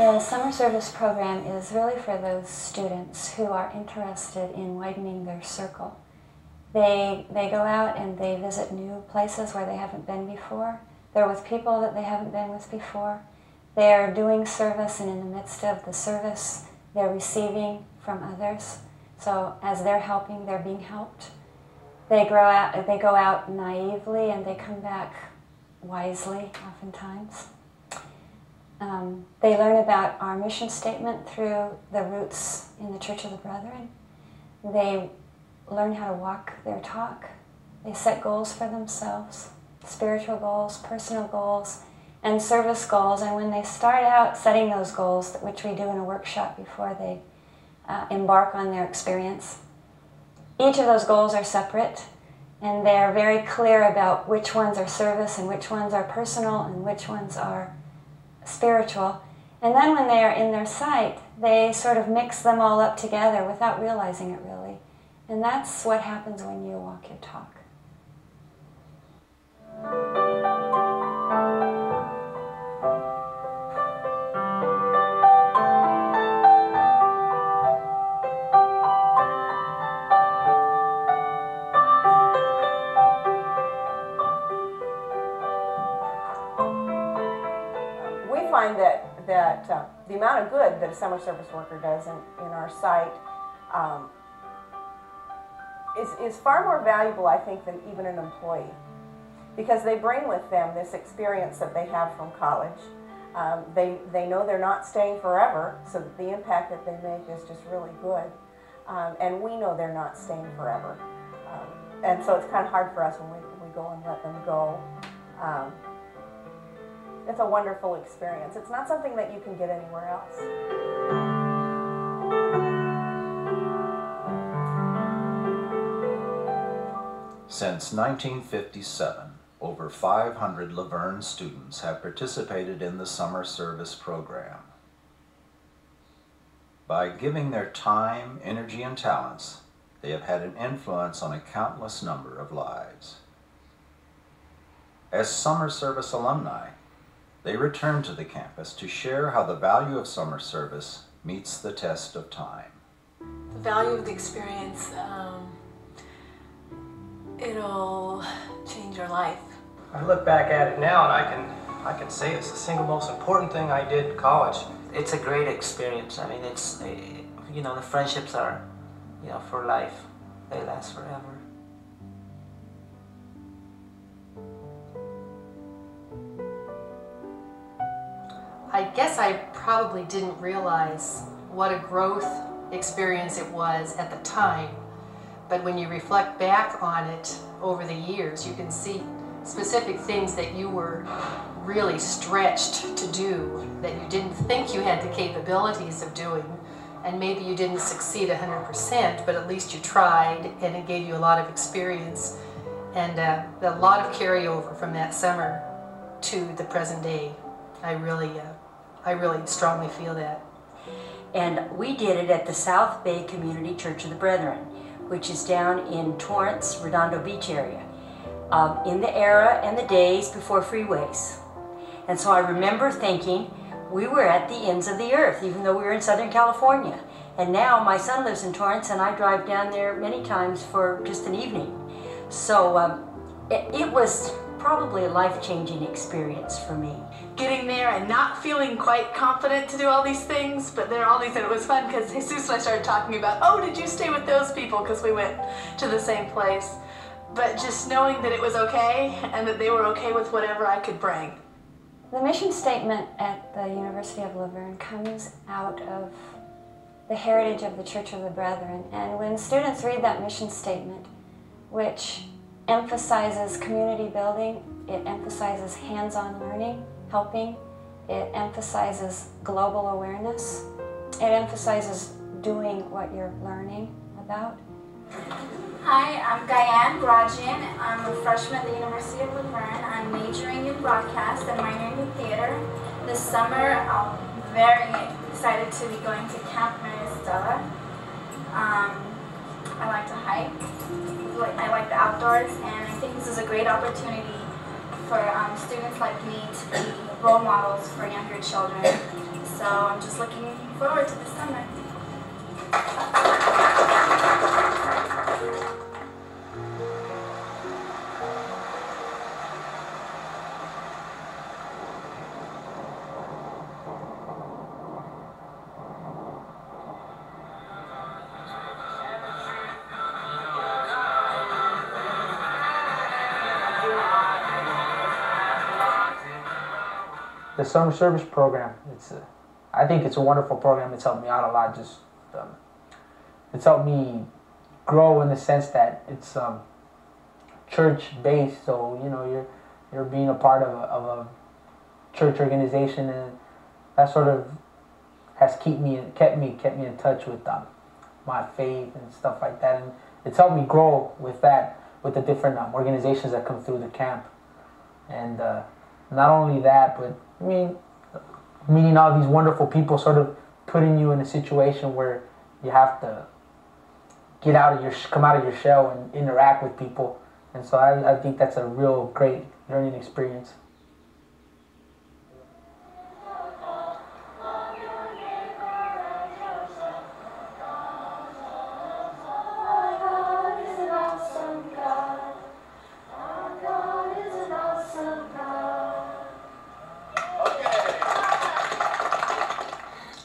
The summer service program is really for those students who are interested in widening their circle. They go out and they visit new places where they haven't been before. They're with people that they haven't been with before. They're doing service, and in the midst of the service, they're receiving from others. So as they're helping, they're being helped. They go out naively, and they come back wisely, oftentimes. They learn about our mission statement through the roots in the Church of the Brethren. They learn how to walk their talk. They set goals for themselves, spiritual goals, personal goals, and service goals. And when they start out setting those goals, which we do in a workshop before they embark on their experience, each of those goals are separate, and they're very clear about which ones are service and which ones are personal and which ones are spiritual. And then when they are in their sight, they sort of mix them all up together without realizing it really. And that's what happens when you walk your talk. We find that the amount of good that a summer service worker does in our site is far more valuable, I think, than even an employee, because they bring with them this experience that they have from college. They know they're not staying forever, so that the impact that they make is just really good. And we know they're not staying forever. And so it's kind of hard for us when we go and let them go. It's a wonderful experience. It's not something that you can get anywhere else. Since 1957, over 500 La Verne students have participated in the summer service program. By giving their time, energy, and talents, they have had an influence on a countless number of lives. As summer service alumni, they return to the campus to share how the value of summer service meets the test of time. The value of the experience, it'll change your life. I look back at it now and I can say it's the single most important thing I did in college. It's a great experience. I mean, it's, you know, the friendships are, you know, for life. They last forever. I guess I probably didn't realize what a growth experience it was at the time, but when you reflect back on it over the years, you can see specific things that you were really stretched to do, that you didn't think you had the capabilities of doing, and maybe you didn't succeed 100%, but at least you tried, and it gave you a lot of experience, and a lot of carryover from that summer to the present day. I really strongly feel that. And we did it at the South Bay Community Church of the Brethren, which is down in Torrance, Redondo Beach area, in the era and the days before freeways. And so I remember thinking we were at the ends of the earth, even though we were in Southern California. And now my son lives in Torrance, and I drive down there many times for just an evening. So it was probably a life-changing experience for me. Getting there and not feeling quite confident to do all these things, but there are all these, and it was fun because Jesus and I started talking about, oh, did you stay with those people? Because we went to the same place. But just knowing that it was okay and that they were okay with whatever I could bring. The mission statement at the University of La Verne comes out of the heritage of the Church of the Brethren. And when students read that mission statement, which emphasizes community building, it emphasizes hands-on learning, helping, it emphasizes global awareness, it emphasizes doing what you're learning about. Hi, I'm Diane Grajian. I'm a freshman at the University of La Verne. I'm majoring in broadcast and minoring in theater. This summer, I'm very excited to be going to Camp Maristella. I like to hike. I like the outdoors, and I think this is a great opportunity for students like me to be role models for younger children. So I'm just looking forward to the summer. The summer service program, I think it's a wonderful program. It's helped me out a lot. It's helped me grow in the sense that it's church-based. So you're being a part of a church organization, and that sort of has kept me in touch with my faith and stuff like that. And it's helped me grow with that, with the different organizations that come through the camp. And not only that, but meeting all these wonderful people, sort of putting you in a situation where you have to come out of your shell and interact with people. And so I think that's a real great learning experience.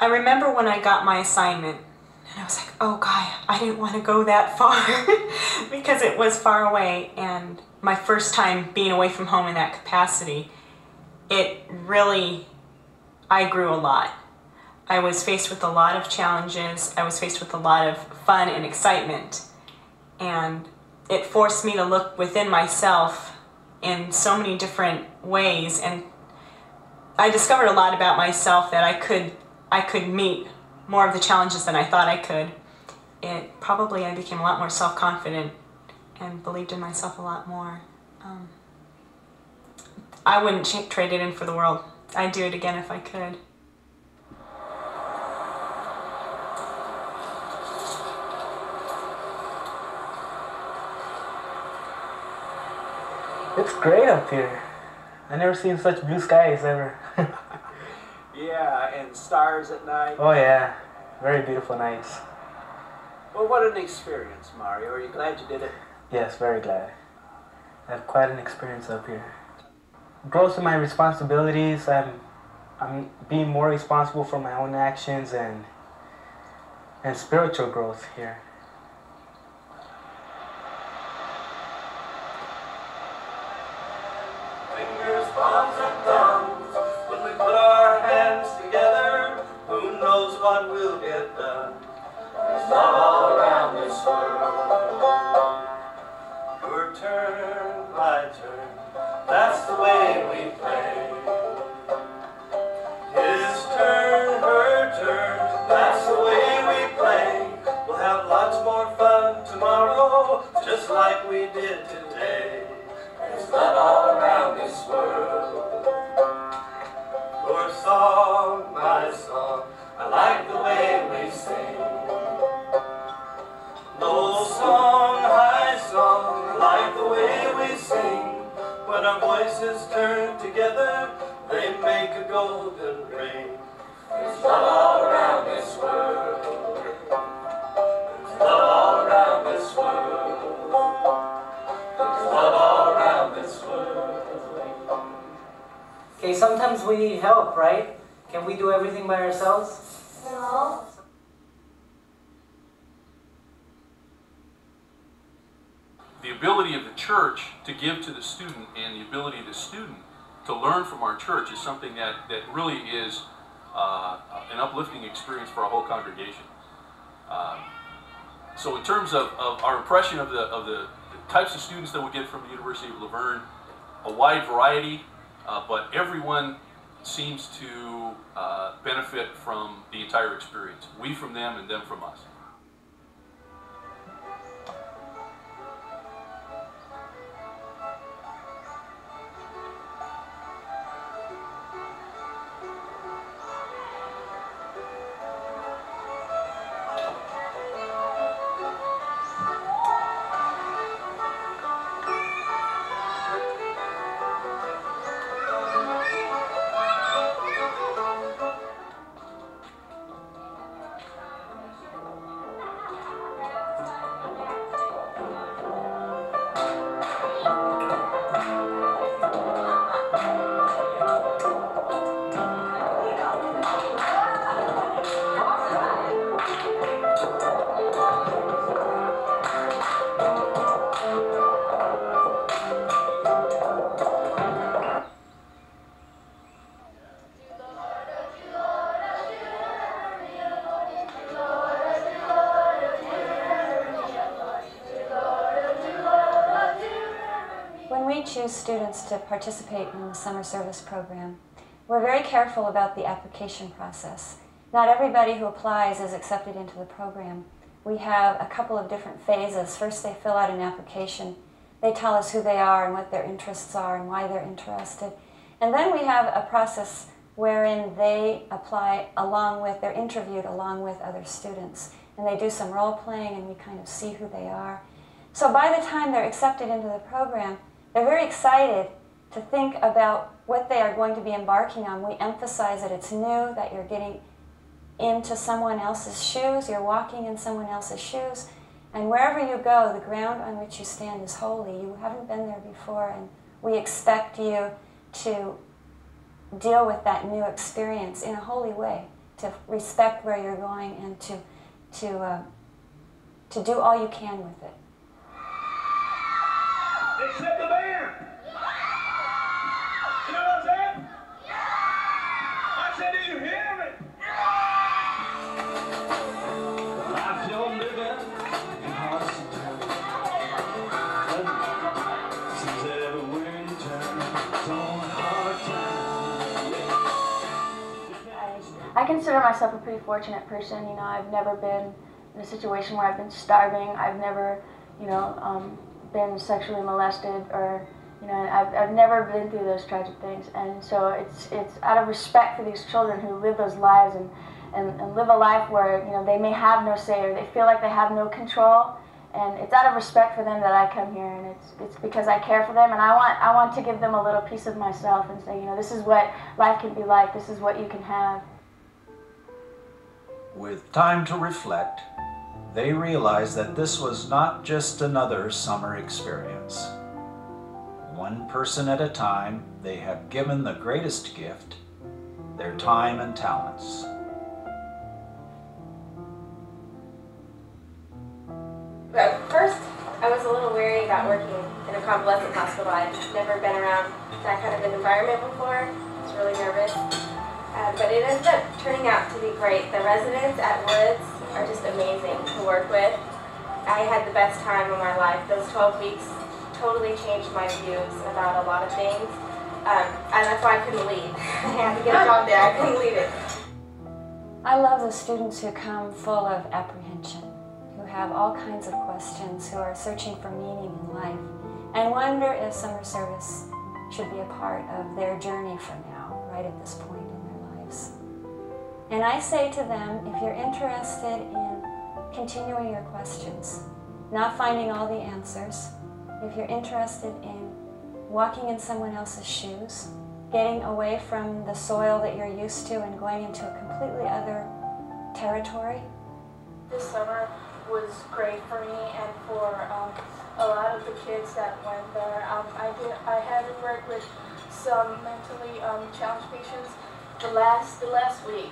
I remember when I got my assignment, and I was like, oh God, I didn't want to go that far because it was far away, and my first time being away from home in that capacity, I grew a lot. I was faced with a lot of challenges. I was faced with a lot of fun and excitement, and it forced me to look within myself in so many different ways, and I discovered a lot about myself that I could meet more of the challenges than I thought I could. I became a lot more self-confident and believed in myself a lot more. I wouldn't trade it in for the world. I'd do it again if I could. It's great up here. I never seen such blue skies ever. Yeah, and stars at night. Oh yeah, very beautiful nights. Well, what an experience, Mario. Are you glad you did it? Yes, very glad. I have quite an experience up here. Growth in my responsibilities. I'm being more responsible for my own actions and spiritual growth here. Fingers, palms, and thumbs. When we put our hands together, who knows what we'll get done. There's love all around this world. Your turn, my turn, that's the way we play. His turn, her turn, that's the way we play. We'll have lots more fun tomorrow, just like we did today. There's love all around this world. Your song, my song, I like the way we sing. Low song, high song, like the way we sing. When our voices turn together, they make a golden ring. There's love all around this world. There's love all around this world. There's love all around this world. Okay, sometimes we need help, right? Can we do everything by ourselves? No. The ability of the church to give to the student and the ability of the student to learn from our church is something that really is an uplifting experience for our whole congregation. So in terms of our impression of the types of students that we get from the University of Laverne, a wide variety, but everyone seems to benefit from the entire experience. We from them and them from us. choose students to participate in the summer service program, we're very careful about the application process. Not everybody who applies is accepted into the program. We have a couple of different phases. First, they fill out an application. They tell us who they are and what their interests are and why they're interested. And then we have a process wherein they apply along with, they're interviewed along with other students. And they do some role playing and we kind of see who they are. So by the time they're accepted into the program, they're very excited to think about what they are going to be embarking on. We emphasize that it's new, that you're getting into someone else's shoes, you're walking in someone else's shoes, and wherever you go, the ground on which you stand is holy. You haven't been there before, and we expect you to deal with that new experience in a holy way, to respect where you're going and to do all you can with it. Except the band! You know what I'm saying? I said, do you hear me? Life's your living in hearts and turns. Seems everywhere you turn, it's on hard times. I consider myself a pretty fortunate person. You know, I've never been in a situation where I've been starving. I've never, you know, been sexually molested, or, you know, I've never been through those tragic things. And so it's out of respect for these children who live those lives and live a life where, you know, they may have no say or they feel like they have no control. And it's out of respect for them that I come here, and it's because I care for them, and I want to give them a little piece of myself and say, you know, this is what life can be like, this is what you can have. With time to reflect, they realized that this was not just another summer experience. One person at a time, they have given the greatest gift, their time and talents. At first, I was a little wary about working in a convalescent hospital. I'd never been around that kind of an environment before. I was really nervous. But it ended up turning out to be great. The residents at Woods are just amazing to work with. I had the best time of my life. Those 12 weeks totally changed my views about a lot of things. And that's why I couldn't leave. I had to get a job there. I couldn't leave it. I love the students who come full of apprehension, who have all kinds of questions, who are searching for meaning in life, and wonder if summer service should be a part of their journey for now, right at this point in their lives. And I say to them, if you're interested in continuing your questions, not finding all the answers, if you're interested in walking in someone else's shoes, getting away from the soil that you're used to and going into a completely other territory. This summer was great for me and for a lot of the kids that went there. I had to work with some mentally challenged patients. The last week,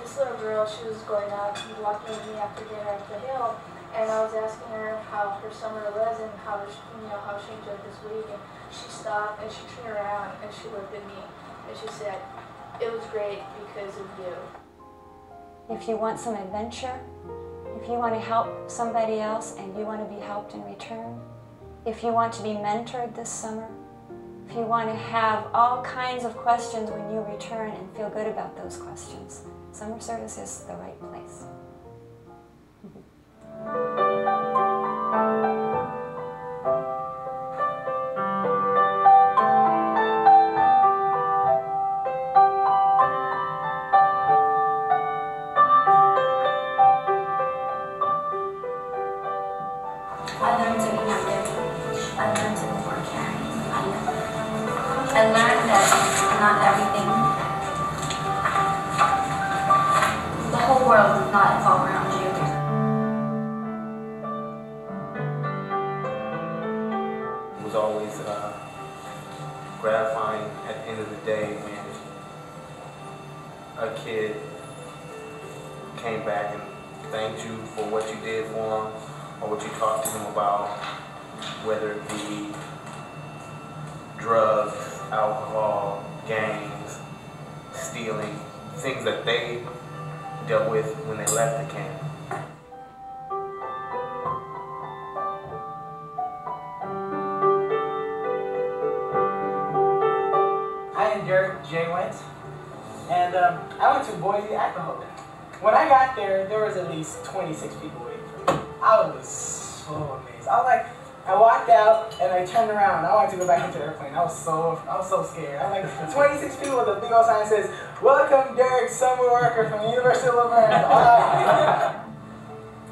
this little girl, she was going out and walking with me after dinner up the hill, and I was asking her how her summer was and how she enjoyed this week, and she stopped and she turned around and she looked at me and she said, "It was great because of you." If you want some adventure, if you want to help somebody else and you want to be helped in return, if you want to be mentored this summer, if you want to have all kinds of questions when you return and feel good about those questions, summer service is the right place. I learned to be active. I learned to be more caring. I learned that not everything, the whole world does not revolve around you. It was always gratifying at the end of the day when a kid came back and thanked you for what you did for them, or what you talked to them about, whether it be drugs, alcohol, gangs, stealing, things that they dealt with when they left the camp. And I went to Boise Alcohol. When I got there, there was at least 26 people waiting for me. I was so amazed. I was like, I walked out and I turned around. I wanted to go back into the airplane. I was so scared. I was like, 26 people with a big old sign that says, "Welcome, Derek, summer worker from the University of Laverne."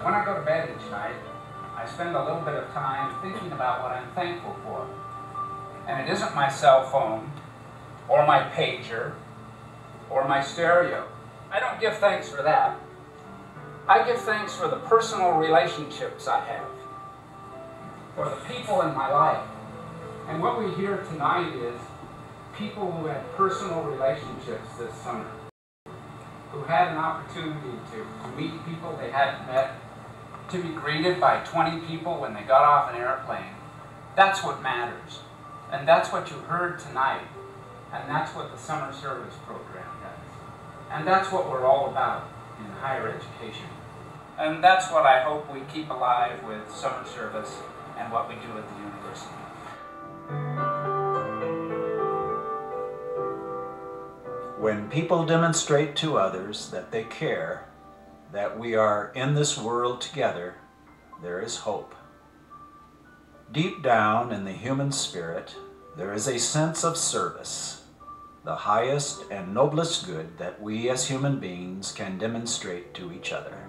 When I go to bed each night, I spend a little bit of time thinking about what I'm thankful for. And it isn't my cell phone, or my pager, or my stereo. I don't give thanks for that. I give thanks for the personal relationships I have, for the people in my life. And what we hear tonight is people who had personal relationships this summer, who had an opportunity to meet people they hadn't met, to be greeted by 20 people when they got off an airplane. That's what matters. And that's what you heard tonight. And that's what the summer service program does. And that's what we're all about in higher education. And that's what I hope we keep alive with summer service and what we do at the university. When people demonstrate to others that they care, that we are in this world together, there is hope. Deep down in the human spirit, there is a sense of service, the highest and noblest good that we as human beings can demonstrate to each other.